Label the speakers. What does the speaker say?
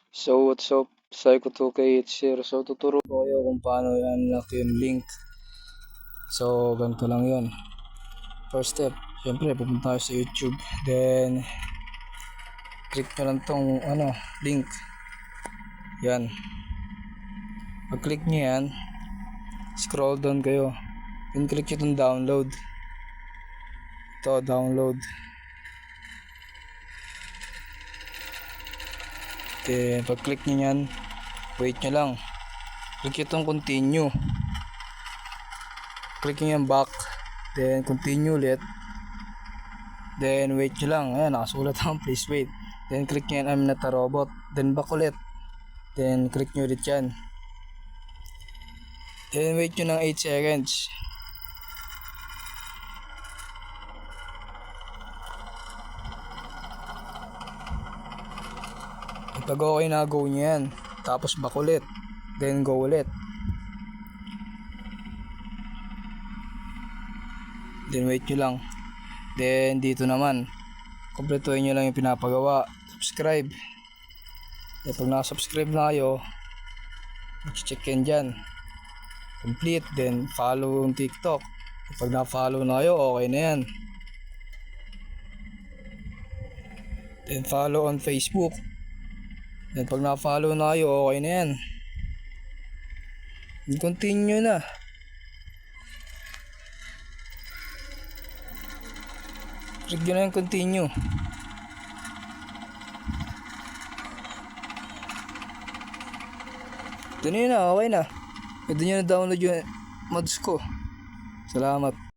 Speaker 1: So what's up, Psycho 2K, it's here. So tuturo ko kayo kung paano i-unlock yung link. So ganito lang yun. First step, syempre pupunta tayo sa YouTube. Then click nyo lang tong link. Yan. Pag click nyo yan, scroll down kayo. Then click nyo tong download. Ito, download. Then pag click nyo yan, wait nyo lang. Click nyo tong continue. Click nyo yan back. Then continue ulit. Then wait nyo lang. Ayan, nakasulat ang please wait. Then click nyo yan, I'm not a robot. Then back ulit. Then click nyo ulit yan. Then wait nyo ng 8 seconds. Pag okay na, go nyo yan. Tapos back ulit. Then go ulit. Then wait nyo lang. Then dito naman, kompletuhin nyo lang yung pinapagawa. Subscribe. Then pag nakasubscribe na kayo, check yan dyan. Complete. Then follow yung TikTok. Pag na-follow na kayo, okay na yan. Then follow on Facebook. Then pag na-follow na kayo, okay na yan. Then continue na. Click nyo na yung continue. Ito na yun na, okay na. Pwede nyo na download yung mods ko. Salamat.